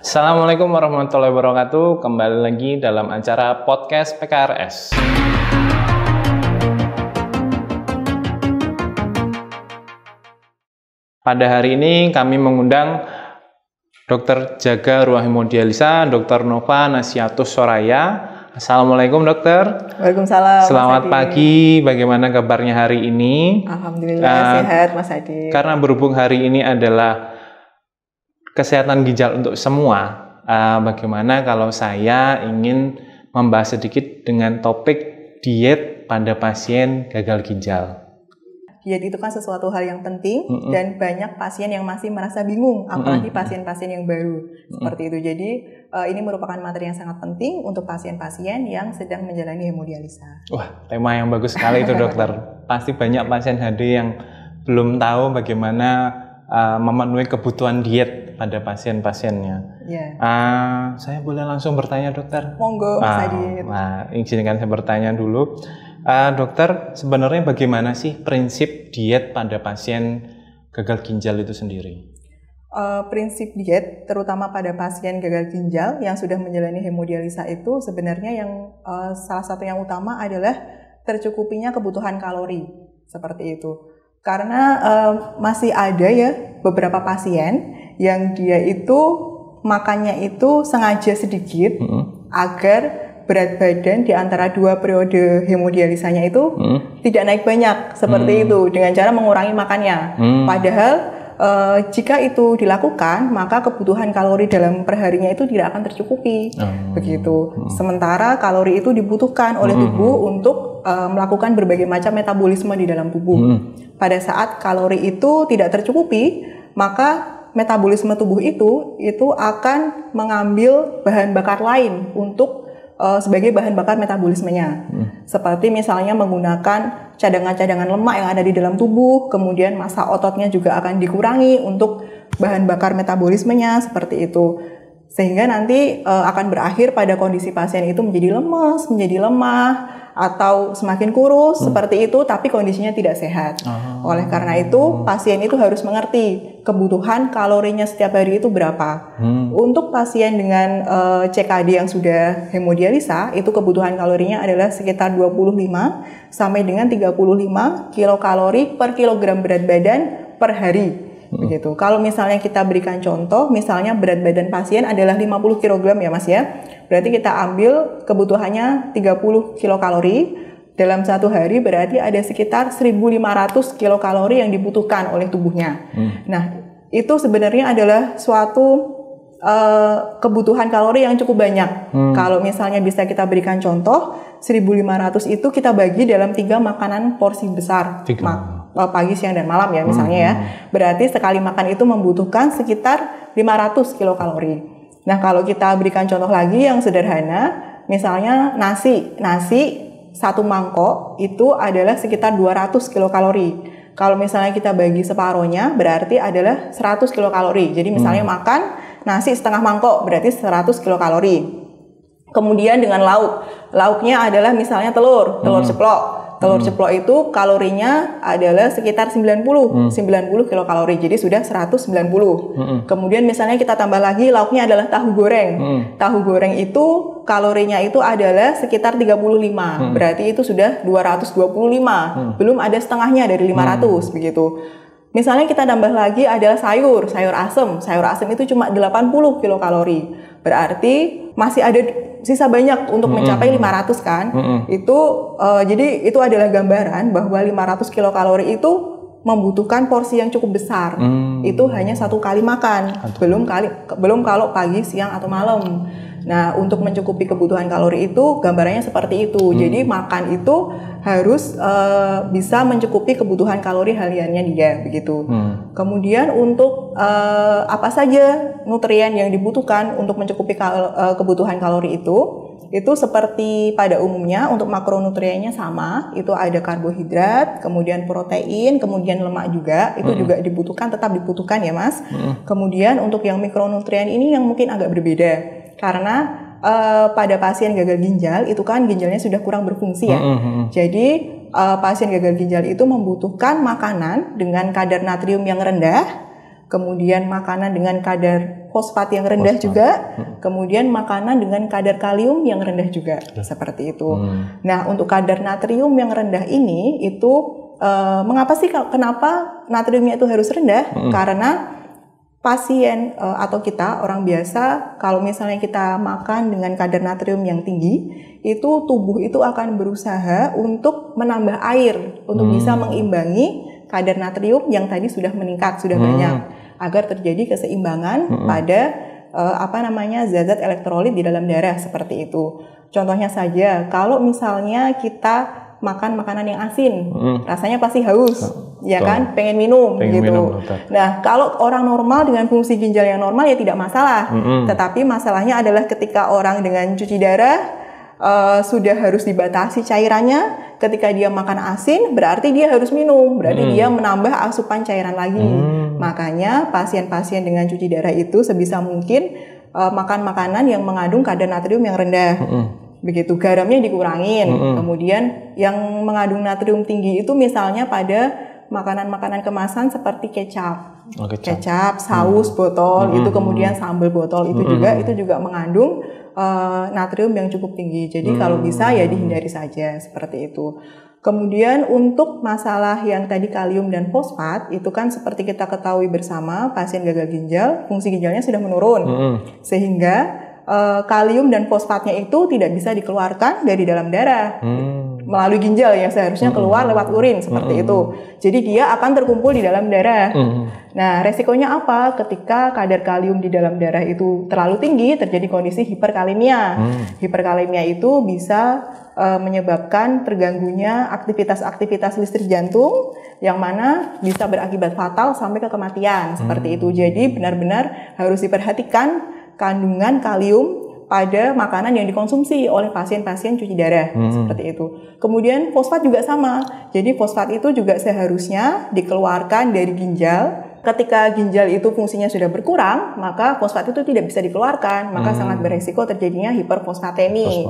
Assalamualaikum warahmatullahi wabarakatuh. Kembali lagi dalam acara podcast PKRS. Pada hari ini kami mengundang Dr. Jaga Ruang Hemodialisa, Dr. Nova Nasiatus Soraya. Assalamualaikum dokter. Waalaikumsalam. Selamat pagi, bagaimana kabarnya hari ini? Alhamdulillah sehat Mas Adi. Karena berhubung hari ini adalah kesehatan ginjal untuk semua, bagaimana kalau saya ingin membahas sedikit dengan topik diet pada pasien gagal ginjal. Diet itu kan sesuatu hal yang penting dan banyak pasien yang masih merasa bingung, apalagi pasien-pasien yang baru seperti itu. Jadi ini merupakan materi yang sangat penting untuk pasien-pasien yang sedang menjalani hemodialisa. Wah, tema yang bagus sekali itu dokter. Pasti banyak pasien HD yang belum tahu bagaimana memenuhi kebutuhan diet pada pasien-pasiennya. Saya boleh langsung bertanya dokter? Monggo Mas Adit. Izinkan saya bertanya dulu. Dokter, sebenarnya bagaimana sih prinsip diet pada pasien gagal ginjal itu sendiri? Prinsip diet, terutama pada pasien gagal ginjal yang sudah menjalani hemodialisa itu sebenarnya yang salah satu yang utama adalah tercukupinya kebutuhan kalori, seperti itu. Karena masih ada ya beberapa pasien yang dia itu makannya itu sengaja sedikit agar berat badan di antara dua periode hemodialisanya itu tidak naik banyak seperti itu dengan cara mengurangi makannya. Padahal jika itu dilakukan maka kebutuhan kalori dalam perharinya itu tidak akan tercukupi begitu. Sementara kalori itu dibutuhkan oleh tubuh untuk melakukan berbagai macam metabolisme di dalam tubuh. Pada saat kalori itu tidak tercukupi maka metabolisme tubuh itu akan mengambil bahan bakar lain untuk sebagai bahan bakar metabolismenya. Seperti misalnya menggunakan cadangan-cadangan lemak yang ada di dalam tubuh, kemudian massa ototnya juga akan dikurangi untuk bahan bakar metabolismenya, seperti itu. Sehingga nanti akan berakhir pada kondisi pasien itu menjadi lemes, menjadi lemah, atau semakin kurus seperti itu, tapi kondisinya tidak sehat. Oleh karena itu, pasien itu harus mengerti kebutuhan kalorinya setiap hari itu berapa. Untuk pasien dengan CKD yang sudah hemodialisa, itu kebutuhan kalorinya adalah sekitar 25 sampai dengan 35 kilokalori per kilogram berat badan per hari. Begitu. Kalau misalnya kita berikan contoh, misalnya berat badan pasien adalah 50 kg ya Mas ya. Berarti kita ambil kebutuhannya 30 kilokalori dalam satu hari, berarti ada sekitar 1.500 kilokalori yang dibutuhkan oleh tubuhnya. Nah, itu sebenarnya adalah suatu kebutuhan kalori yang cukup banyak. Kalau misalnya bisa kita berikan contoh, 1.500 itu kita bagi dalam 3 makanan porsi besar. Pagi, siang, dan malam ya misalnya ya. Berarti sekali makan itu membutuhkan sekitar 500 kilokalori. Nah, kalau kita berikan contoh lagi yang sederhana, misalnya nasi satu mangkok itu adalah sekitar 200 kilokalori. Kalau misalnya kita bagi separohnya berarti adalah 100 kilokalori. Jadi misalnya makan nasi setengah mangkok berarti 100 kilokalori. Kemudian dengan lauknya adalah misalnya telur ceplok. Telur ceplok itu kalorinya adalah sekitar 90 kilokalori, jadi sudah 190. Kemudian misalnya kita tambah lagi lauknya adalah tahu goreng. Tahu goreng itu kalorinya itu adalah sekitar 35, berarti itu sudah 225. Belum ada setengahnya dari 500 begitu. Misalnya kita tambah lagi adalah sayur asem. Sayur asem itu cuma 80 kilokalori. Berarti masih ada sisa banyak untuk mencapai 500 kan. Jadi itu adalah gambaran bahwa 500 kilokalori itu membutuhkan porsi yang cukup besar. Itu hanya satu kali makan. Belum kalau pagi, siang atau malam. Nah, untuk mencukupi kebutuhan kalori itu gambarannya seperti itu. Jadi makan itu harus bisa mencukupi kebutuhan kalori hariannya dia begitu. Kemudian untuk apa saja nutrien yang dibutuhkan untuk mencukupi kebutuhan kalori itu seperti pada umumnya untuk makronutriennya sama, itu ada karbohidrat, kemudian protein, kemudian lemak juga, itu juga tetap dibutuhkan ya Mas. Kemudian untuk yang mikronutrien ini yang mungkin agak berbeda. Karena pada pasien gagal ginjal itu kan ginjalnya sudah kurang berfungsi ya. Jadi pasien gagal ginjal itu membutuhkan makanan dengan kadar natrium yang rendah, kemudian makanan dengan kadar fosfat yang rendah juga, kemudian makanan dengan kadar kalium yang rendah juga, seperti itu. Nah, untuk kadar natrium yang rendah ini itu kenapa natriumnya itu harus rendah? Karena pasien atau kita orang biasa, kalau misalnya kita makan dengan kadar natrium yang tinggi, itu tubuh itu akan berusaha untuk menambah air untuk bisa mengimbangi kadar natrium yang tadi sudah meningkat, sudah banyak, agar terjadi keseimbangan pada zat-zat elektrolit di dalam darah, seperti itu. Contohnya saja, kalau misalnya kita makan makanan yang asin, rasanya pasti haus, ya kan, pengen minum gitu. Nah, kalau orang normal dengan fungsi ginjal yang normal ya tidak masalah. Tetapi masalahnya adalah ketika orang dengan cuci darah sudah harus dibatasi cairannya. Ketika dia makan asin, berarti dia harus minum, berarti dia menambah asupan cairan lagi. Makanya pasien-pasien dengan cuci darah itu sebisa mungkin makan makanan yang mengandung kadar natrium yang rendah. Begitu, garamnya dikurangin. Kemudian yang mengandung natrium tinggi itu misalnya pada makanan-makanan kemasan seperti kecap, kecap, saus botol, itu kemudian sambal botol itu juga mengandung natrium yang cukup tinggi. Jadi kalau bisa ya dihindari saja, seperti itu. Kemudian untuk masalah yang tadi kalium dan fosfat, itu kan seperti kita ketahui bersama, pasien gagal ginjal, fungsi ginjalnya sudah menurun. Sehingga kalium dan fosfatnya itu tidak bisa dikeluarkan dari dalam darah melalui ginjal yang seharusnya keluar lewat urin, seperti itu. Jadi dia akan terkumpul di dalam darah. Nah, resikonya apa? Ketika kadar kalium di dalam darah itu terlalu tinggi, terjadi kondisi hiperkalemia. Hiperkalemia itu bisa menyebabkan terganggunya aktivitas listrik jantung, yang mana bisa berakibat fatal sampai ke kematian, seperti itu. Jadi benar-benar harus diperhatikan kandungan kalium pada makanan yang dikonsumsi oleh pasien-pasien cuci darah, seperti itu. Kemudian fosfat juga sama. Jadi fosfat itu juga seharusnya dikeluarkan dari ginjal. Ketika ginjal itu fungsinya sudah berkurang, maka fosfat itu tidak bisa dikeluarkan, maka sangat beresiko terjadinya hiperfosfatemi.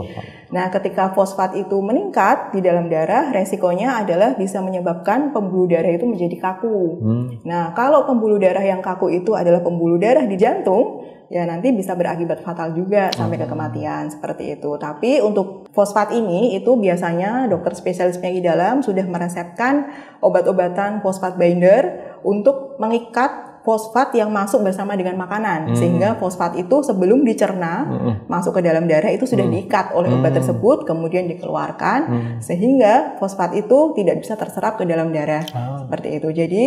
Nah, ketika fosfat itu meningkat di dalam darah, resikonya adalah bisa menyebabkan pembuluh darah itu menjadi kaku. Nah, kalau pembuluh darah yang kaku itu adalah pembuluh darah di jantung, ya nanti bisa berakibat fatal juga sampai ke kematian, seperti itu. Tapi untuk fosfat ini itu biasanya dokter spesialis penyakit dalam sudah meresepkan obat-obatan fosfat binder untuk mengikat fosfat yang masuk bersama dengan makanan, sehingga fosfat itu sebelum dicerna masuk ke dalam darah itu sudah diikat oleh obat tersebut, kemudian dikeluarkan, sehingga fosfat itu tidak bisa terserap ke dalam darah, seperti itu. Jadi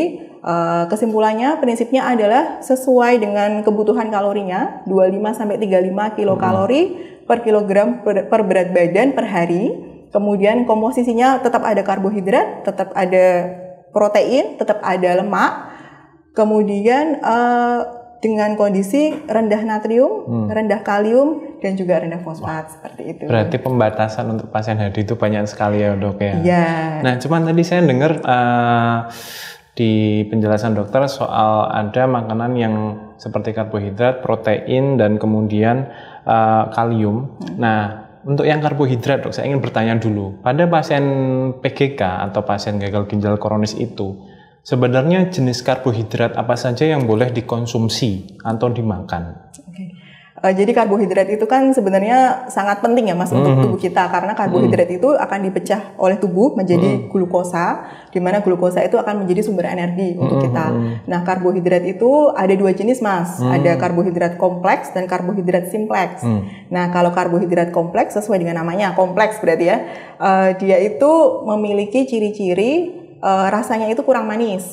kesimpulannya, prinsipnya adalah sesuai dengan kebutuhan kalorinya, 25-35 kilokalori per kilogram per berat badan per hari. Kemudian komposisinya tetap ada karbohidrat, tetap ada protein, tetap ada lemak. Kemudian dengan kondisi rendah natrium, rendah kalium, dan juga rendah fosfat, seperti itu. Berarti pembatasan untuk pasien HD itu banyak sekali ya, Dok, ya? Iya. Nah, cuman tadi saya dengar di penjelasan dokter soal ada makanan yang seperti karbohidrat, protein, dan kemudian kalium. Nah, untuk yang karbohidrat, Dok, saya ingin bertanya dulu. Pada pasien PGK atau pasien gagal ginjal kronis itu, sebenarnya jenis karbohidrat apa saja yang boleh dikonsumsi atau dimakan? Jadi karbohidrat itu kan sebenarnya sangat penting ya, Mas, untuk tubuh kita, karena karbohidrat itu akan dipecah oleh tubuh menjadi glukosa, di mana glukosa itu akan menjadi sumber energi untuk kita. Nah, karbohidrat itu ada dua jenis, Mas. Ada karbohidrat kompleks dan karbohidrat simpleks. Nah, kalau karbohidrat kompleks sesuai dengan namanya, kompleks berarti ya, dia itu memiliki ciri-ciri rasanya itu kurang manis.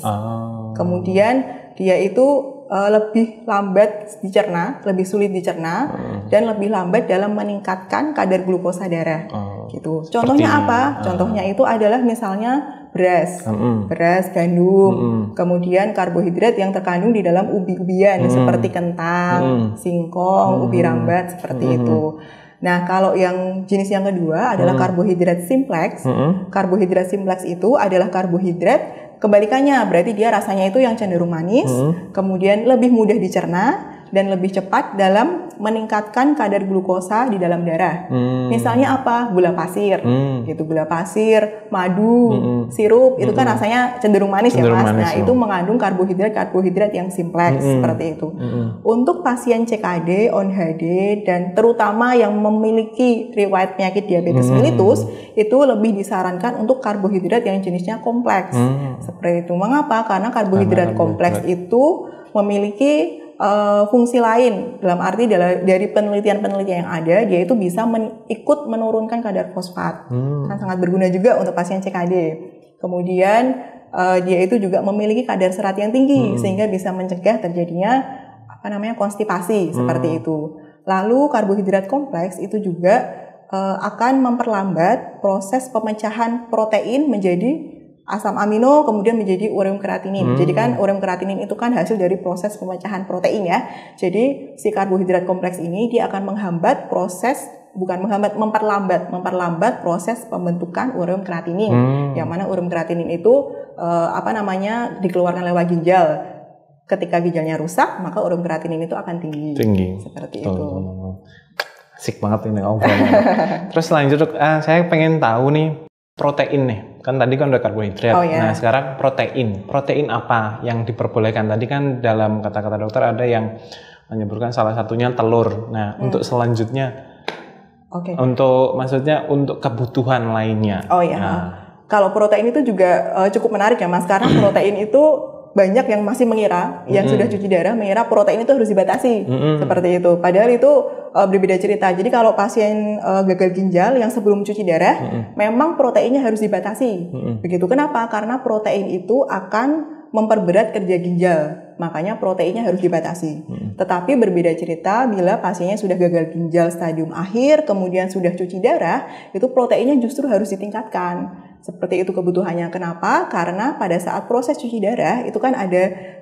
Kemudian dia itu lebih lambat dicerna, lebih sulit dicerna, dan lebih lambat dalam meningkatkan kadar glukosa darah. Gitu. Contohnya apa? Contohnya itu adalah misalnya beras, gandum, kemudian karbohidrat yang terkandung di dalam ubi-ubian seperti kentang, singkong, ubi rambat, seperti itu. Nah, kalau yang jenis yang kedua adalah karbohidrat simpleks. Karbohidrat simpleks itu adalah karbohidrat kebalikannya, berarti dia rasanya itu yang cenderung manis, kemudian lebih mudah dicerna, dan lebih cepat dalam meningkatkan kadar glukosa di dalam darah. Misalnya apa? Gula pasir, gitu, gula pasir, madu, sirup, itu kan rasanya cenderung manis ya Mas. Nah, itu mengandung karbohidrat yang simpleks seperti itu. Untuk pasien CKD, ONHD, dan terutama yang memiliki riwayat penyakit diabetes mellitus, itu lebih disarankan untuk karbohidrat yang jenisnya kompleks. Seperti itu. Mengapa? Karena karbohidrat kompleks itu memiliki fungsi lain, dalam arti dari penelitian-penelitian yang ada, dia itu bisa ikut menurunkan kadar fosfat, kan sangat berguna juga untuk pasien CKD. Kemudian dia itu juga memiliki kadar serat yang tinggi, sehingga bisa mencegah terjadinya konstipasi seperti itu. Lalu karbohidrat kompleks itu juga akan memperlambat proses pemecahan protein menjadi asam amino, kemudian menjadi ureum kreatinin. Jadi kan ureum kreatinin itu kan hasil dari proses pemecahan protein ya. Jadi si karbohidrat kompleks ini dia akan memperlambat proses pembentukan ureum kreatinin. Yang mana ureum kreatinin itu dikeluarkan lewat ginjal. Ketika ginjalnya rusak, maka ureum kreatinin itu akan tinggi. Seperti itu. Asik banget ini obrolannya. Terus lanjut, saya pengen tahu nih protein nih. Kan tadi kan udah karbohidrat. Nah, sekarang protein apa yang diperbolehkan? Tadi kan dalam kata-kata dokter ada yang menyebutkan salah satunya telur. Nah, untuk selanjutnya, untuk kebutuhan lainnya. Kalau protein itu juga cukup menarik ya Mas, karena protein itu banyak yang masih mengira, yang sudah cuci darah mengira protein itu harus dibatasi, seperti itu. Padahal itu berbeda cerita. Jadi kalau pasien gagal ginjal yang sebelum cuci darah, memang proteinnya harus dibatasi. Begitu. Kenapa? Karena protein itu akan memperberat kerja ginjal, makanya proteinnya harus dibatasi. Tetapi berbeda cerita bila pasiennya sudah gagal ginjal stadium akhir, kemudian sudah cuci darah, itu proteinnya justru harus ditingkatkan. Seperti itu kebutuhannya. Kenapa? Karena pada saat proses cuci darah itu kan ada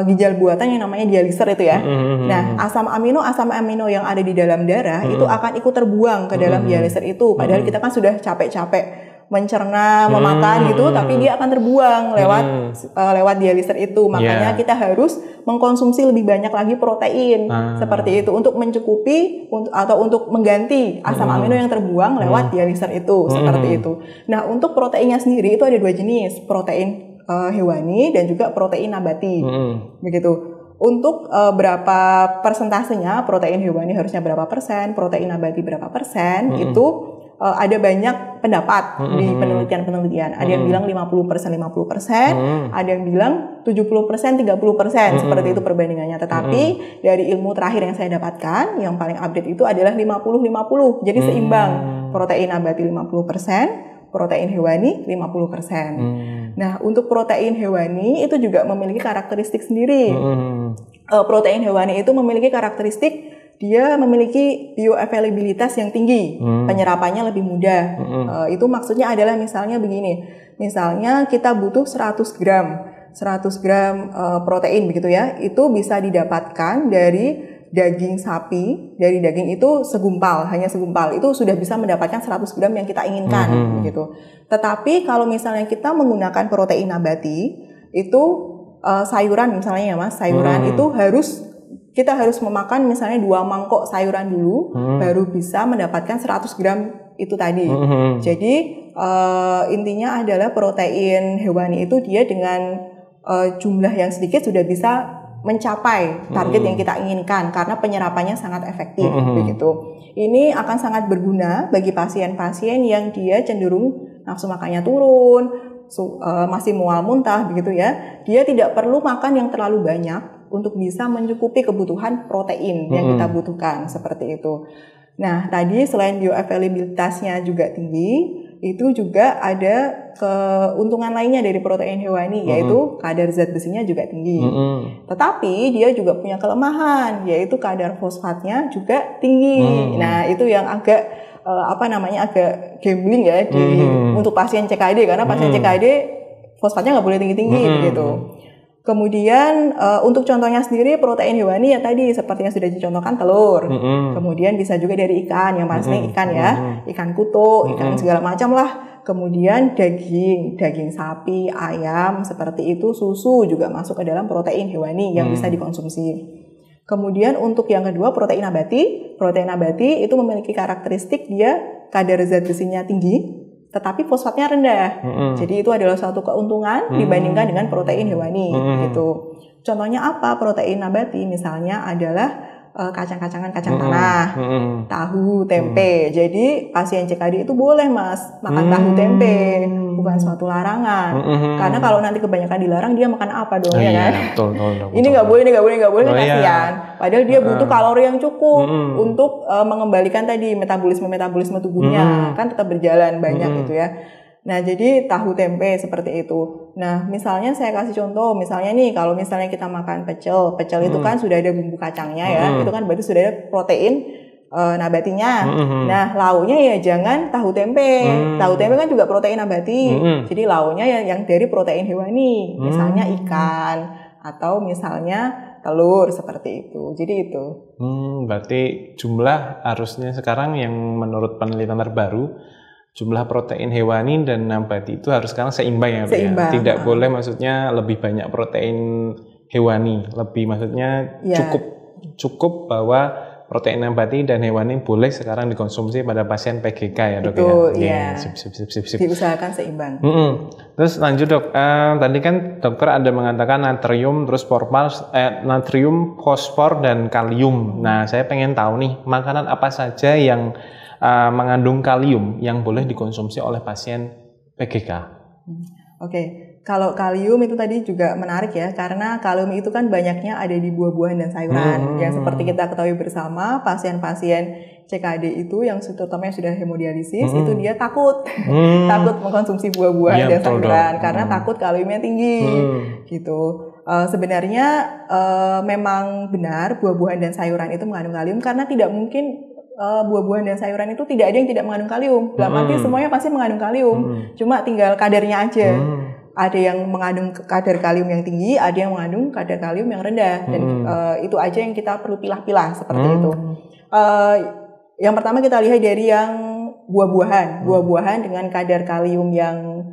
ginjal buatan yang namanya dialiser itu ya. Nah, asam amino yang ada di dalam darah itu akan ikut terbuang ke dalam dialiser itu. Padahal kita kan sudah capek-capek mencerna, memakan gitu, tapi dia akan terbuang lewat dialiser itu. Makanya kita harus mengkonsumsi lebih banyak lagi protein seperti itu untuk mencukupi atau untuk mengganti asam amino yang terbuang lewat dialiser itu seperti itu. Nah, untuk proteinnya sendiri itu ada dua jenis, protein hewani dan juga protein nabati. Begitu. Untuk berapa persentasenya protein hewani harusnya berapa persen, protein nabati berapa persen, itu ada banyak pendapat di penelitian-penelitian. Ada yang bilang 50%, ada yang bilang 70%, 30%, seperti itu perbandingannya. Tetapi dari ilmu terakhir yang saya dapatkan, yang paling update itu adalah 50-50. Jadi seimbang, protein nabati 50%, protein hewani 50%. Nah, untuk protein hewani itu juga memiliki karakteristik sendiri. Protein hewani itu memiliki karakteristik dia memiliki bioavailabilitas yang tinggi, penyerapannya lebih mudah. Itu maksudnya adalah misalnya begini, misalnya kita butuh 100 gram protein begitu ya, itu bisa didapatkan dari daging sapi, dari daging itu hanya segumpal, itu sudah bisa mendapatkan 100 gram yang kita inginkan begitu. Tetapi kalau misalnya kita menggunakan protein nabati, itu sayuran misalnya ya Mas, sayuran itu kita harus memakan misalnya 2 mangkok sayuran dulu, baru bisa mendapatkan 100 gram itu tadi. Jadi intinya adalah protein hewani itu dia dengan jumlah yang sedikit sudah bisa mencapai target yang kita inginkan karena penyerapannya sangat efektif begitu. Ini akan sangat berguna bagi pasien-pasien yang dia cenderung nafsu makannya turun, masih mual muntah begitu ya. Dia tidak perlu makan yang terlalu banyak untuk bisa mencukupi kebutuhan protein yang kita butuhkan seperti itu. Nah, tadi selain bioavailabilitasnya juga tinggi, itu juga ada keuntungan lainnya dari protein hewani, yaitu kadar zat besinya juga tinggi. Tetapi dia juga punya kelemahan, yaitu kadar fosfatnya juga tinggi. Nah, itu yang agak agak gambling ya untuk pasien CKD, karena pasien CKD fosfatnya nggak boleh tinggi-tinggi begitu. Kemudian untuk contohnya sendiri protein hewani ya tadi seperti yang sudah dicontohkan telur. Kemudian bisa juga dari ikan, yang paling ikan ya, ikan kutuk, ikan segala macam lah. Kemudian daging sapi, ayam seperti itu, susu juga masuk ke dalam protein hewani yang bisa dikonsumsi. Kemudian untuk yang kedua protein nabati. Protein nabati itu memiliki karakteristik dia kadar zat besinya tinggi, tetapi fosfatnya rendah. Jadi itu adalah suatu keuntungan dibandingkan dengan protein hewani. Gitu. Contohnya apa? Protein nabati misalnya adalah kacang-kacangan, kacang tanah, tahu, tempe. Jadi pasien CKD itu boleh Mas makan tahu tempe, bukan suatu larangan. Karena kalau nanti kebanyakan dilarang dia makan apa dong ya kan? Betul, ini nggak boleh, kan kasihan. Padahal dia butuh kalori yang cukup untuk mengembalikan tadi metabolisme tubuhnya kan tetap berjalan banyak gitu ya. Nah, jadi tahu tempe seperti itu. Nah, misalnya saya kasih contoh, misalnya nih kalau misalnya kita makan pecel itu kan sudah ada bumbu kacangnya ya, itu kan berarti sudah ada protein nabatinya. Nah, lauknya ya jangan tahu tempe. Tahu tempe kan juga protein nabati. Jadi lauknya yang dari protein hewani, misalnya ikan atau misalnya telur seperti itu. Jadi itu. Berarti jumlah harusnya sekarang yang menurut penelitian terbaru jumlah protein hewani dan nabati itu harus sekarang seimbang ya, seimbang. Ya? Tidak boleh maksudnya lebih banyak protein hewani, lebih maksudnya cukup bahwa protein nabati dan hewani boleh sekarang dikonsumsi pada pasien PGK ya dok. Betul, ya. Sip. Diusahakan seimbang. Terus lanjut dok, tadi kan dokter ada mengatakan natrium, terus natrium, fosfor dan kalium. Nah saya pengen tahu nih makanan apa saja yang mengandung kalium yang boleh dikonsumsi oleh pasien PGK. Oke. Kalau kalium itu tadi juga menarik ya, karena kalium itu kan banyaknya ada di buah-buahan dan sayuran. Yang seperti kita ketahui bersama, pasien-pasien CKD itu yang terutama sudah hemodialisis, itu dia takut mengkonsumsi buah-buahan dan sayuran karena takut kaliumnya tinggi. Gitu. Sebenarnya memang benar buah-buahan dan sayuran itu mengandung kalium karena tidak mungkin buah-buahan dan sayuran itu tidak ada yang tidak mengandung kalium. Dalam arti semuanya pasti mengandung kalium. Cuma tinggal kadarnya aja. Ada yang mengandung kadar kalium yang tinggi, ada yang mengandung kadar kalium yang rendah. Dan itu aja yang kita perlu pilah-pilah seperti itu. Yang pertama kita lihat dari yang buah-buahan. Buah-buahan dengan kadar kalium yang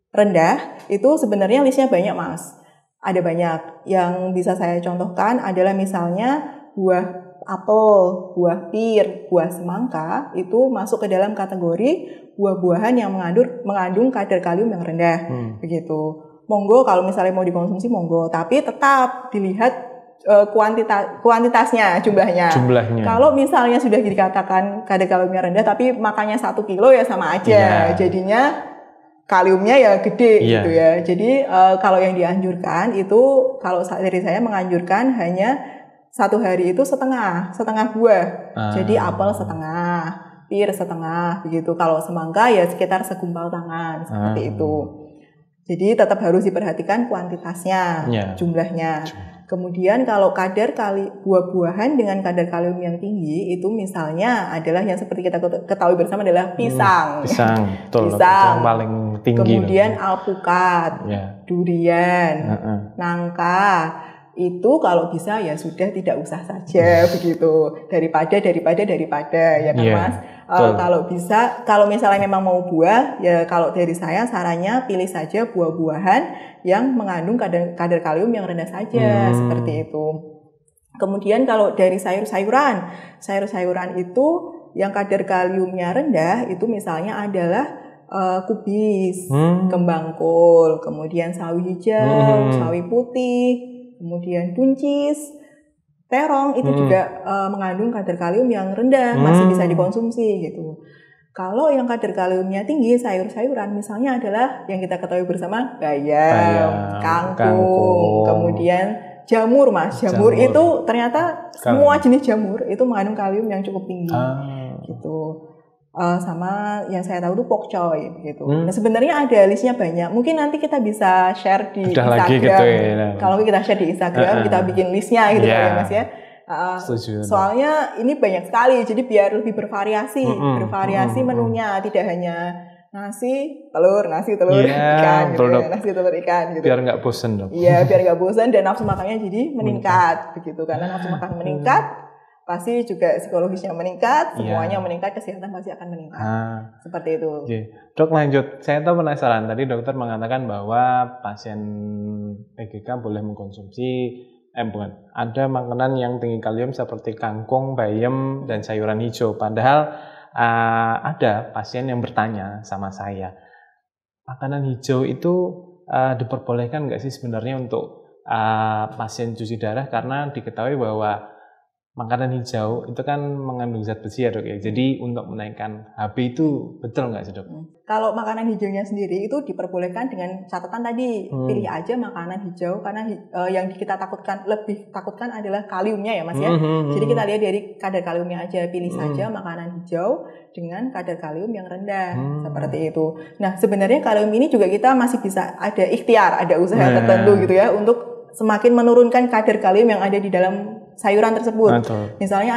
rendah itu sebenarnya listnya banyak Mas. Ada banyak. Yang bisa saya contohkan adalah misalnya buah apel, buah pir, buah semangka itu masuk ke dalam kategori buah-buahan yang mengandung kadar kalium yang rendah. Begitu. Monggo kalau misalnya mau dikonsumsi monggo, tapi tetap dilihat kuantitasnya, jumlahnya. Kalau misalnya sudah dikatakan kadar kaliumnya rendah tapi makannya 1 kilo ya sama aja. Jadinya kaliumnya ya gede gitu ya. Jadi kalau yang dianjurkan itu kalau dari saya menganjurkan hanya 1 hari itu setengah buah. Jadi apel setengah, pir setengah, begitu. Kalau semangka ya sekitar segumpal tangan, seperti itu. Jadi tetap harus diperhatikan kuantitasnya, jumlahnya. Kemudian kalau kadar buah-buahan dengan kadar kalium yang tinggi itu misalnya adalah yang seperti kita ketahui bersama adalah pisang. Betul. Pisang paling tinggi. Kemudian alpukat, durian, nangka. Itu kalau bisa ya sudah tidak usah saja begitu daripada ya kan Mas. Kalau bisa, kalau misalnya memang mau buah ya kalau dari saya sarannya pilih saja buah-buahan yang mengandung kadar kalium yang rendah saja seperti itu. Kemudian kalau dari sayur-sayuran itu yang kadar kaliumnya rendah itu misalnya adalah kubis, kembang kol, kemudian sawi hijau, sawi putih, kemudian buncis, terong itu juga mengandung kadar kalium yang rendah, masih bisa dikonsumsi gitu. Kalau yang kadar kaliumnya tinggi, sayur-sayuran misalnya adalah yang kita ketahui bersama bayam, kangkung, kemudian jamur Mas. Jamur itu ternyata semua jenis jamur itu mengandung kalium yang cukup tinggi gitu. Sama yang saya tahu itu pokcoy gitu. Nah sebenarnya ada listnya banyak. Mungkin nanti kita bisa share di Instagram. Gitu ya. Kalau kita share di Instagram, kita bikin listnya gitu ya Mas ya. Soalnya ini banyak sekali, jadi biar lebih bervariasi, menunya, tidak hanya nasi telur ikan gitu ya. Nasi telur ikan gitu. Biar nggak bosan dong. Iya, biar nggak bosan dan nafsu makannya jadi meningkat begitu. Karena nafsu makan meningkat pasti juga psikologisnya meningkat, semuanya meningkat, kesehatan pasti akan meningkat. Seperti itu. Dok lanjut, saya tahu penasaran. Tadi dokter mengatakan bahwa pasien PGK boleh mengkonsumsi bukan. Ada makanan yang tinggi kalium seperti kangkung, bayam, dan sayuran hijau. Padahal ada pasien yang bertanya sama saya, makanan hijau itu diperbolehkan nggak sih sebenarnya untuk pasien cuci darah, karena diketahui bahwa makanan hijau itu kan mengandung zat besi ya dok ya. Jadi untuk menaikkan HB itu betul nggak sih dok? Kalau makanan hijaunya sendiri itu diperbolehkan dengan catatan tadi, pilih aja makanan hijau karena yang kita lebih takutkan adalah kaliumnya ya mas ya. Jadi kita lihat dari kadar kaliumnya aja, pilih saja makanan hijau dengan kadar kalium yang rendah seperti itu. Nah sebenarnya kalium ini juga kita masih bisa ada ikhtiar, ada usaha tertentu gitu ya untuk semakin menurunkan kadar kalium yang ada di dalam sayuran tersebut. Misalnya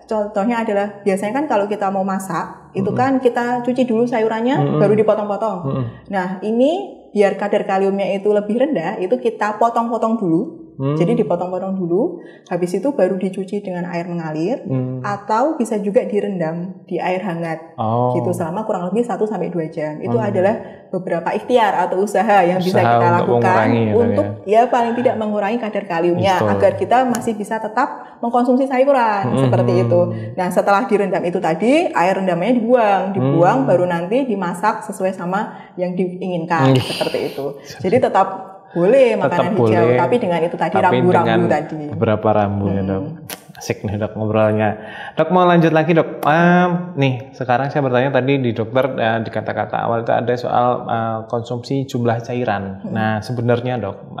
contohnya adalah biasanya kan kalau kita mau masak itu kan kita cuci dulu sayurannya baru dipotong-potong. Nah ini biar kadar kaliumnya itu lebih rendah, itu kita potong-potong dulu. Jadi dipotong-potong dulu, habis itu baru dicuci dengan air mengalir atau bisa juga direndam di air hangat. Gitu selama kurang lebih 1-2 jam. Itu adalah beberapa ikhtiar atau usaha yang bisa kita lakukan untuk paling tidak mengurangi kadar kaliumnya agar kita masih bisa tetap mengkonsumsi sayuran seperti itu. Nah, setelah direndam itu tadi, air rendamannya dibuang baru nanti dimasak sesuai sama yang diinginkan seperti itu. Jadi tetap boleh makanan hijau, tapi dengan itu tadi rambu-rambu tadi. Beberapa rambu ya dok. Asik nih dok ngobrolnya. Dok mau lanjut lagi dok. Nih sekarang saya bertanya tadi di dokter di kata-kata awal itu ada soal konsumsi jumlah cairan. Nah sebenarnya dok,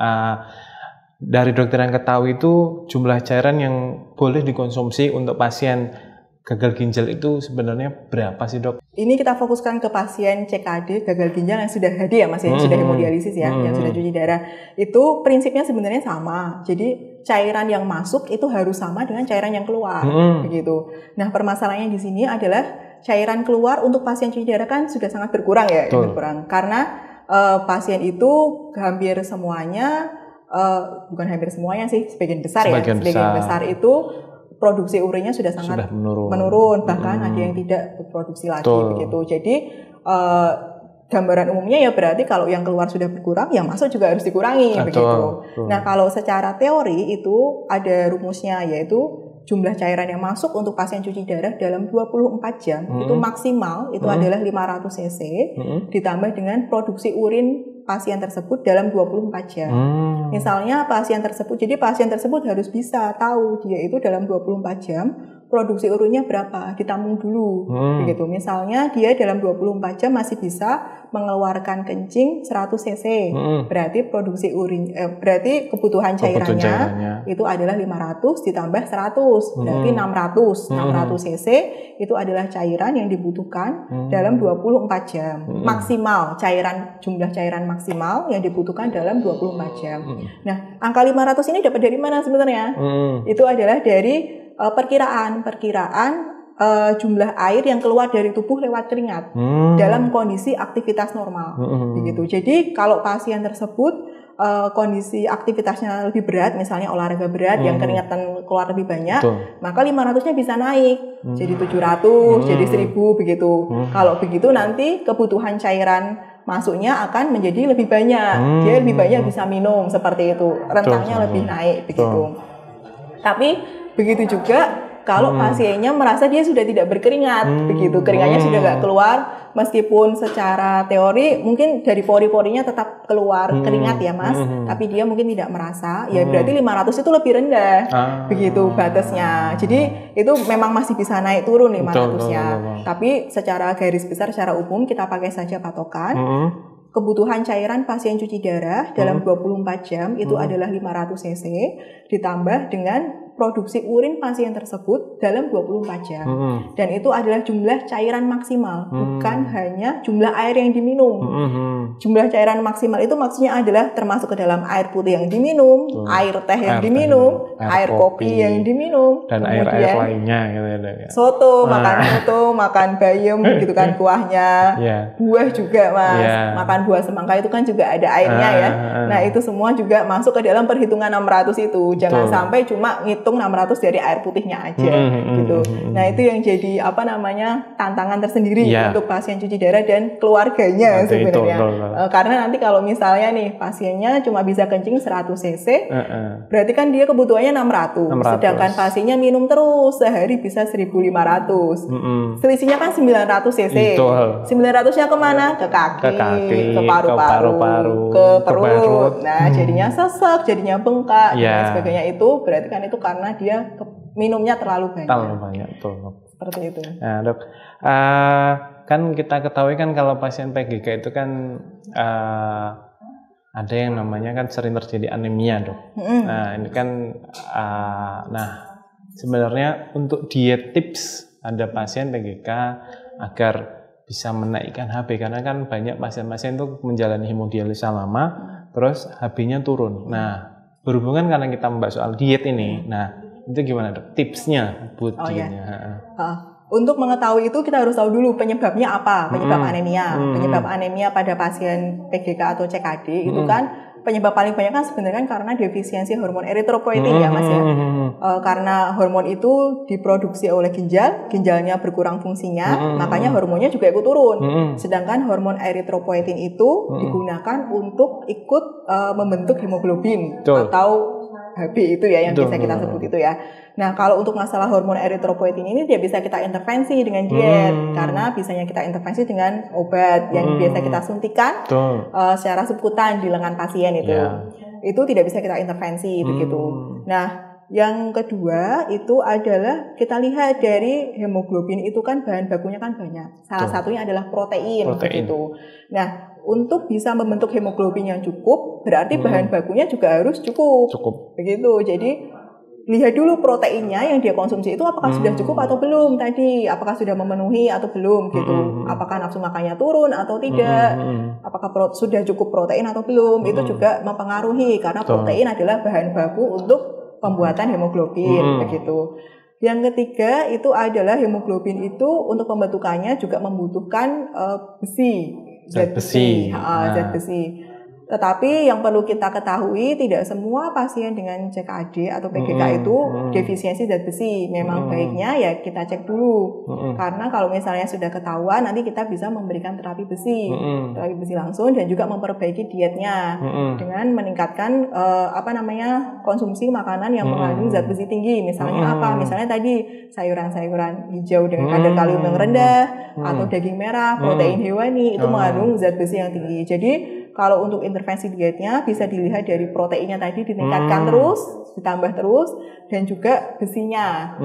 dari dokter yang ketahui itu jumlah cairan yang boleh dikonsumsi untuk pasien gagal ginjal itu sebenarnya berapa sih dok? Ini kita fokuskan ke pasien CKD gagal ginjal yang sudah HD ya mas, yang sudah hemodialisis ya, yang sudah cuci darah. Itu prinsipnya sebenarnya sama. Jadi cairan yang masuk itu harus sama dengan cairan yang keluar, begitu. Nah permasalahannya di sini adalah cairan keluar untuk pasien cuci darah kan sudah sangat berkurang ya, berkurang karena pasien itu hampir semuanya, bukan hampir semuanya sih, sebagian besar itu produksi urinnya sudah sangat menurun, bahkan ada yang tidak berproduksi lagi begitu. Jadi gambaran umumnya ya berarti kalau yang keluar sudah berkurang, yang masuk juga harus dikurangi begitu. Nah, kalau secara teori itu ada rumusnya, yaitu jumlah cairan yang masuk untuk pasien cuci darah dalam 24 jam itu maksimal itu adalah 500 cc ditambah dengan produksi urin pasien tersebut dalam 24 jam. Misalnya pasien tersebut harus bisa tahu dia itu dalam 24 jam produksi urinnya berapa, ditampung dulu begitu. Misalnya dia dalam 24 jam masih bisa mengeluarkan kencing 100 cc. Berarti produksi berarti kebutuhan cairannya itu adalah 500 ditambah 100, berarti 600 cc itu adalah cairan yang dibutuhkan dalam 24 jam. Maksimal jumlah cairan maksimal yang dibutuhkan dalam 24 jam. Nah, angka 500 ini dapat dari mana sebenarnya? Itu adalah dari perkiraan jumlah air yang keluar dari tubuh lewat keringat dalam kondisi aktivitas normal begitu. Jadi kalau pasien tersebut kondisi aktivitasnya lebih berat, misalnya olahraga berat yang keringatan keluar lebih banyak, maka 500-nya bisa naik jadi 700, jadi 1000 begitu. Kalau begitu nanti kebutuhan cairan masuknya akan menjadi lebih banyak. Dia lebih banyak bisa minum seperti itu. Rentangnya lebih naik begitu. Tapi begitu juga kalau pasiennya merasa dia sudah tidak berkeringat, begitu, keringatnya sudah nggak keluar, meskipun secara teori mungkin dari pori-porinya tetap keluar keringat ya mas, tapi dia mungkin tidak merasa, ya berarti 500 itu lebih rendah, begitu batasnya. Jadi itu memang masih bisa naik turun 500-nya, tapi secara garis besar, secara umum kita pakai saja patokan. Kebutuhan cairan pasien cuci darah dalam 24 jam itu adalah 500 cc ditambah dengan produksi urin pasien tersebut dalam 24 jam. Dan itu adalah jumlah cairan maksimal, bukan hanya jumlah air yang diminum. Jumlah cairan maksimal itu maksudnya adalah termasuk ke dalam air putih yang diminum, air teh yang diminum, air kopi yang diminum, dan air lainnya gitu ya. Soto, makan bayam gitu kan kuahnya. Buah juga mas, makan buah semangka itu kan juga ada airnya ya. Nah, itu semua juga masuk ke dalam perhitungan 600 itu. Jangan sampai cuma ngitung menghitung 600 dari air putihnya aja gitu. Nah, itu yang jadi tantangan tersendiri untuk pasien cuci darah dan keluarganya sebenarnya. Karena nanti kalau misalnya nih pasiennya cuma bisa kencing 100 cc, berarti kan dia kebutuhannya 600. Sedangkan pasiennya minum terus sehari bisa 1.500. Selisihnya kan 900 cc. 900-nya kemana? Ke kaki, ke paru-paru, ke perut. Nah, jadinya sesek, jadinya bengkak dan sebagainya. Itu berarti kan itu karena dia minumnya terlalu banyak. Betul. Seperti itu. Nah, Dok, kan kita ketahui kan kalau pasien PGK itu kan ada yang namanya kan sering terjadi anemia, Dok. Nah, ini kan sebenarnya untuk diet tips ada pasien PGK agar bisa menaikkan HB, karena kan banyak pasien-pasien itu menjalani hemodialisa lama terus HB-nya turun. Nah, berhubungan karena kita membahas soal diet ini, nah itu gimana, Dok? Tipsnya buat dietnya? Untuk mengetahui itu kita harus tahu dulu penyebabnya apa, penyebab anemia. Penyebab anemia pada pasien PGK atau CKD itu kan penyebab paling banyak kan sebenarnya karena defisiensi hormon eritropoietin ya Mas ya. Karena hormon itu diproduksi oleh ginjalnya berkurang fungsinya, makanya hormonnya juga ikut turun. Sedangkan hormon eritropoietin itu digunakan untuk ikut membentuk hemoglobin atau HB itu ya yang bisa kita sebut itu ya. Nah, kalau untuk masalah hormon eritropoietin ini dia bisa kita intervensi dengan diet, karena bisanya kita intervensi dengan obat yang biasa kita suntikan secara subkutan di lengan pasien itu. Itu tidak bisa kita intervensi begitu. Nah, yang kedua itu adalah kita lihat dari hemoglobin itu kan bahan bakunya kan banyak. Salah satunya adalah protein. Begitu. Nah, untuk bisa membentuk hemoglobin yang cukup, berarti bahan bakunya juga harus cukup. Begitu. Jadi lihat dulu proteinnya yang dia konsumsi itu apakah sudah cukup atau belum tadi, apakah sudah memenuhi atau belum gitu. Apakah nafsu makannya turun atau tidak, apakah sudah cukup protein atau belum, itu juga mempengaruhi karena protein adalah bahan baku untuk pembuatan hemoglobin begitu. Yang ketiga itu adalah hemoglobin itu untuk pembentukannya juga membutuhkan zat besi. Tetapi yang perlu kita ketahui tidak semua pasien dengan CKD atau PGK itu defisiensi zat besi. Memang baiknya ya kita cek dulu. Karena kalau misalnya sudah ketahuan nanti kita bisa memberikan terapi besi langsung dan juga memperbaiki dietnya dengan meningkatkan konsumsi makanan yang mengandung zat besi tinggi. Misalnya apa? Misalnya tadi sayuran-sayuran hijau dengan kadar kalium yang rendah atau daging merah, protein hewani itu mengandung zat besi yang tinggi. Jadi kalau untuk intervensi dietnya bisa dilihat dari proteinnya tadi ditingkatkan terus, ditambah terus, dan juga besinya.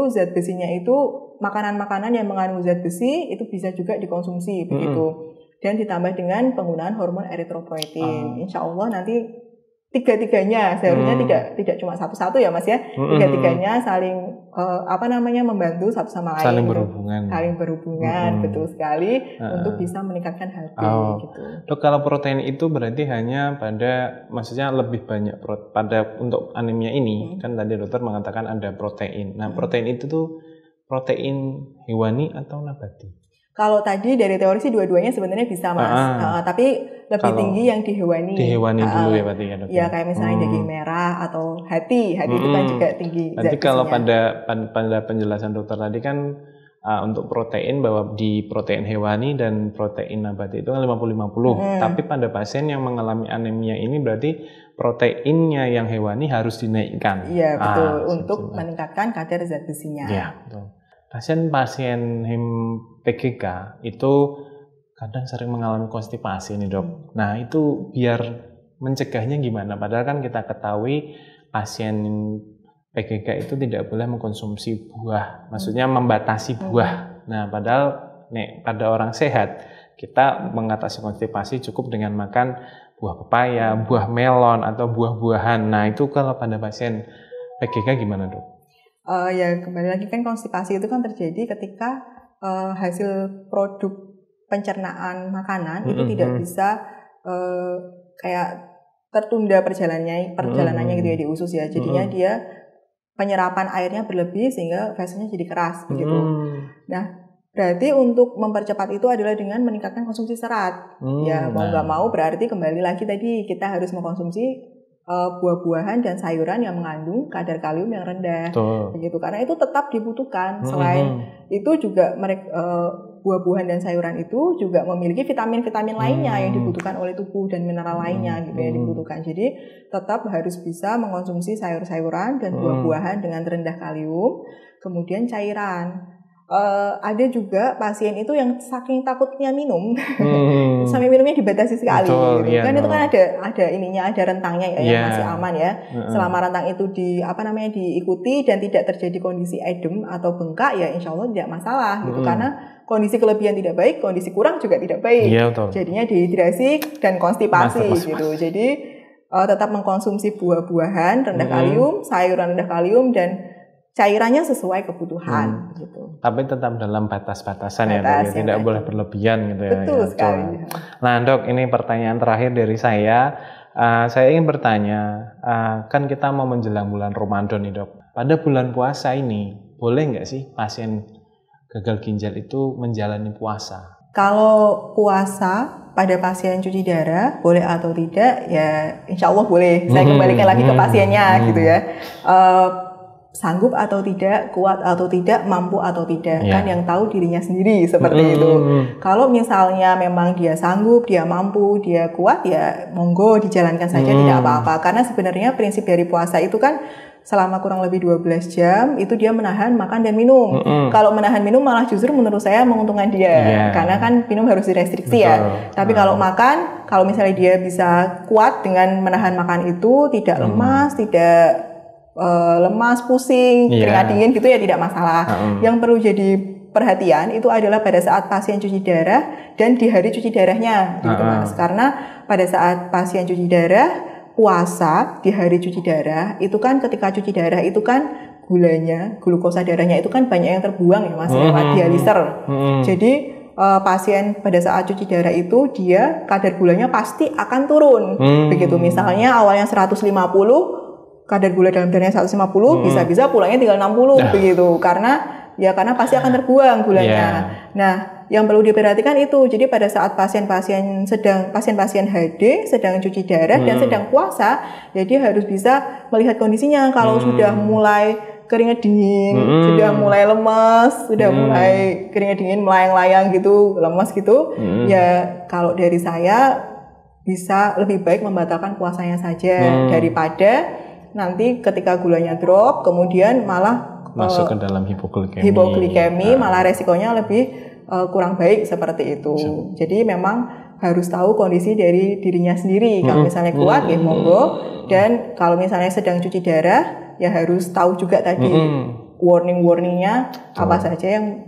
Zat besinya itu makanan-makanan yang mengandung zat besi itu bisa juga dikonsumsi begitu. Dan ditambah dengan penggunaan hormon eritropoietin. Insya Allah nanti tiga-tiganya seharusnya tidak cuma satu-satu ya Mas ya. Tiga-tiganya saling membantu satu sama lain. Saling berhubungan betul sekali untuk bisa meningkatkan HB gitu. Dok, kalau protein itu berarti hanya maksudnya lebih banyak untuk anemia ini kan tadi dokter mengatakan ada protein. Nah, protein itu tuh protein hewani atau nabati? Kalau tadi dari teori sih dua-duanya sebenarnya bisa Mas, tapi lebih tinggi yang di hewani. Di hewani dulu ya berarti ya Dok? Ya kayak misalnya daging merah atau hati itu kan juga tinggi. Nanti kalau pada penjelasan dokter tadi kan untuk protein bahwa di protein hewani dan protein nabati itu 50-50. Tapi pada pasien yang mengalami anemia ini berarti proteinnya yang hewani harus dinaikkan. Iya betul, untuk meningkatkan kadar zat besinya. Iya betul. Pasien PGK itu kadang sering mengalami konstipasi nih Dok. Nah itu biar mencegahnya gimana? Padahal kan kita ketahui pasien PGK itu tidak boleh mengkonsumsi buah, maksudnya membatasi buah. Nah padahal pada orang sehat kita mengatasi konstipasi cukup dengan makan buah pepaya, buah melon atau buah-buahan. Nah itu kalau pada pasien PGK gimana Dok? Ya kembali lagi kan konstipasi itu kan terjadi ketika hasil produk pencernaan makanan itu tidak bisa kayak tertunda perjalanannya gitu ya di usus ya. Jadinya dia penyerapan airnya berlebih sehingga vesselnya jadi keras begitu. Nah, berarti untuk mempercepat itu adalah dengan meningkatkan konsumsi serat. Ya mau nggak mau berarti kembali lagi tadi kita harus mengkonsumsi buah-buahan dan sayuran yang mengandung kadar kalium yang rendah. Begitu, karena itu tetap dibutuhkan. Selain itu juga buah-buahan dan sayuran itu juga memiliki vitamin-vitamin lainnya yang dibutuhkan oleh tubuh dan mineral lainnya gitu yang dibutuhkan. Jadi tetap harus bisa mengkonsumsi sayur-sayuran dan buah-buahan dengan rendah kalium. Kemudian cairan. Ada juga pasien itu yang saking takutnya minum sampai minumnya dibatasi sekali. Betul, gitu. iya, Kan itu kan ada ininya, ada rentangnya ya, yang masih aman ya. Selama rentang itu diikuti dan tidak terjadi kondisi edem atau bengkak, ya insya Allah tidak masalah gitu. Karena kondisi kelebihan tidak baik, kondisi kurang juga tidak baik. Jadinya dehidrasi dan konstipasi gitu. Jadi tetap mengkonsumsi buah-buahan rendah kalium, sayuran rendah kalium, dan cairannya sesuai kebutuhan gitu. Tapi tetap dalam batas-batasan ya, Dok. Tidak boleh berlebihan gitu ya. Betul sekali. Nah, Dok, ini pertanyaan terakhir dari saya. Saya ingin bertanya, kan kita mau menjelang bulan Ramadan nih, Dok. Pada bulan puasa ini, boleh nggak sih pasien gagal ginjal itu menjalani puasa? Kalau puasa pada pasien cuci darah, boleh atau tidak? Ya, insya Allah boleh. Saya kembalikan lagi ke pasiennya gitu ya. Sanggup atau tidak, kuat atau tidak, mampu atau tidak, kan yang tahu dirinya sendiri seperti itu. Kalau misalnya memang dia sanggup, dia mampu, dia kuat, ya monggo dijalankan saja, tidak apa-apa. Karena sebenarnya prinsip dari puasa itu kan selama kurang lebih 12 jam itu dia menahan makan dan minum. Kalau menahan minum malah justru menurut saya menguntungkan dia, karena kan minum harus direstriksi ya. Tapi kalau makan, kalau misalnya dia bisa kuat dengan menahan makan itu, tidak lemas, tidak lemas, pusing, keringat dingin gitu, ya tidak masalah. Yang perlu jadi perhatian itu adalah pada saat pasien cuci darah dan di hari cuci darahnya gitu Mas. Karena pada saat pasien cuci darah, puasa di hari cuci darah itu kan ketika cuci darah itu kan gulanya, glukosa darahnya itu kan banyak yang terbuang ya Mas, lewat dialiser. Jadi pasien pada saat cuci darah itu dia kadar gulanya pasti akan turun. Begitu, misalnya awalnya 150, kadar gula dalam darahnya 150, bisa-bisa pulangnya tinggal 60 begitu. Karena pasti akan terbuang gulanya. Nah, yang perlu diperhatikan itu. Jadi pada saat pasien-pasien HD sedang cuci darah dan sedang puasa, ya dia harus bisa melihat kondisinya. Kalau sudah mulai keringat dingin, sudah mulai lemas, sudah mulai keringat dingin melayang-layang gitu, lemas gitu, ya kalau dari saya bisa lebih baik membatalkan puasanya saja daripada nanti ketika gulanya drop, kemudian malah masuk ke dalam hipoglikemi, malah resikonya lebih kurang baik seperti itu. Jadi memang harus tahu kondisi dari dirinya sendiri. Kalau misalnya kuat, ya monggo. Dan kalau misalnya sedang cuci darah, ya harus tahu juga tadi warning-warningnya apa saja yang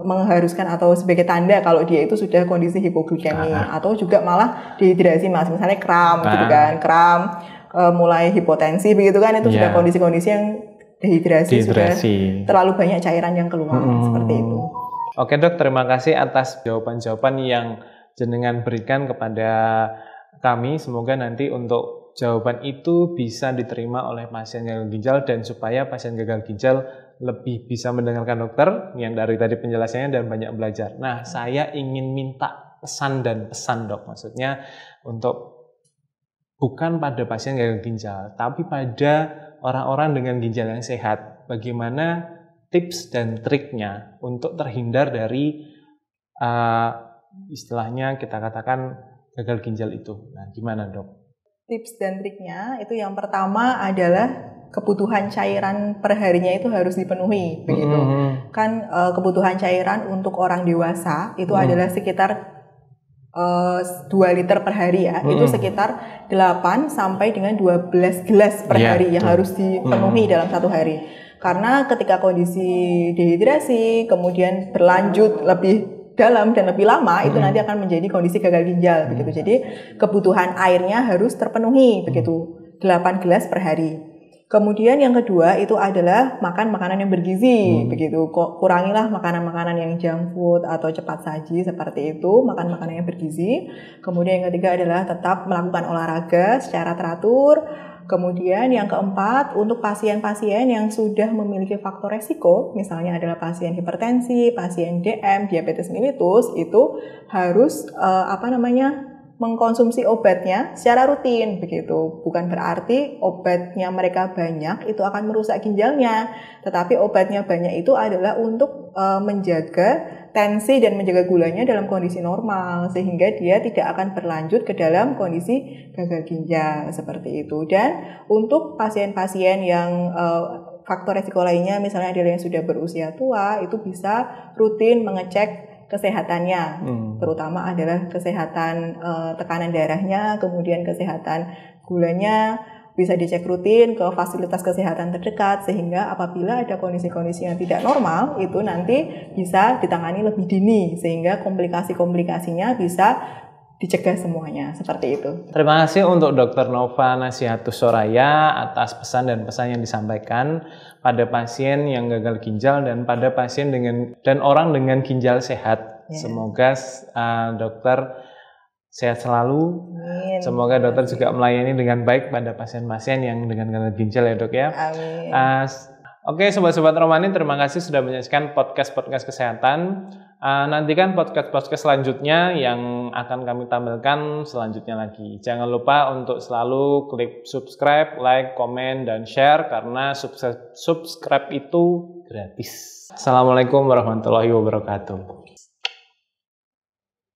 mengharuskan atau sebagai tanda kalau dia itu sudah kondisi hipoglikemi atau juga malah dehidrasi Mas. Misalnya kram gitu kan, kram. Mulai hipotensi begitu kan, itu sudah kondisi-kondisi yang dehidrasi. Sudah terlalu banyak cairan yang keluar seperti itu. Oke Dok, terima kasih atas jawaban-jawaban yang jenengan berikan kepada kami. Semoga nanti untuk jawaban itu bisa diterima oleh pasien gagal ginjal dan supaya pasien gagal ginjal lebih bisa mendengarkan dokter yang dari tadi penjelasannya dan banyak belajar. Nah, saya ingin minta pesan Dok, maksudnya untuk bukan pada pasien gagal ginjal, tapi pada orang-orang dengan ginjal yang sehat. Bagaimana tips dan triknya untuk terhindar dari istilahnya kita katakan gagal ginjal itu. Nah, gimana Dok? Tips dan triknya itu yang pertama adalah kebutuhan cairan per harinya itu harus dipenuhi, begitu. Kan kebutuhan cairan untuk orang dewasa itu adalah sekitar 2 liter per hari ya, itu sekitar 8 sampai dengan 12 gelas per hari yang harus dipenuhi dalam satu hari. Karena ketika kondisi dehidrasi kemudian berlanjut lebih dalam dan lebih lama, itu nanti akan menjadi kondisi gagal ginjal begitu. Jadi kebutuhan airnya harus terpenuhi begitu, 8 gelas per hari. Kemudian yang kedua itu adalah makan makanan yang bergizi begitu. Kurangilah makanan-makanan yang junk food atau cepat saji seperti itu, makan makanan yang bergizi. Kemudian yang ketiga adalah tetap melakukan olahraga secara teratur. Kemudian yang keempat, untuk pasien-pasien yang sudah memiliki faktor resiko, misalnya adalah pasien hipertensi, pasien DM, diabetes mellitus, itu harus mengkonsumsi obatnya secara rutin begitu. Bukan berarti obatnya mereka banyak itu akan merusak ginjalnya, tetapi obatnya banyak itu adalah untuk menjaga tensi dan menjaga gulanya dalam kondisi normal sehingga dia tidak akan berlanjut ke dalam kondisi gagal ginjal seperti itu. Dan untuk pasien-pasien yang faktor resiko lainnya misalnya adalah yang sudah berusia tua itu bisa rutin mengecek kesehatannya, terutama adalah kesehatan tekanan darahnya, kemudian kesehatan gulanya bisa dicek rutin ke fasilitas kesehatan terdekat sehingga apabila ada kondisi-kondisi yang tidak normal itu nanti bisa ditangani lebih dini sehingga komplikasi-komplikasinya bisa dicegah semuanya, seperti itu. Terima kasih untuk Dr. Nova Nasihatus Soraya atas pesan dan pesan yang disampaikan pada pasien yang gagal ginjal dan pada pasien dan orang dengan ginjal sehat. Semoga dokter sehat selalu. Amin. Semoga dokter juga melayani dengan baik pada pasien-pasien yang dengan gagal ginjal ya dok ya. Amin. Oke sobat-sobat Romani, terima kasih sudah menyaksikan podcast kesehatan. Nantikan podcast selanjutnya yang akan kami tampilkan selanjutnya lagi. Jangan lupa untuk selalu klik subscribe, like, komen, dan share karena subscribe itu gratis. Assalamualaikum warahmatullahi wabarakatuh.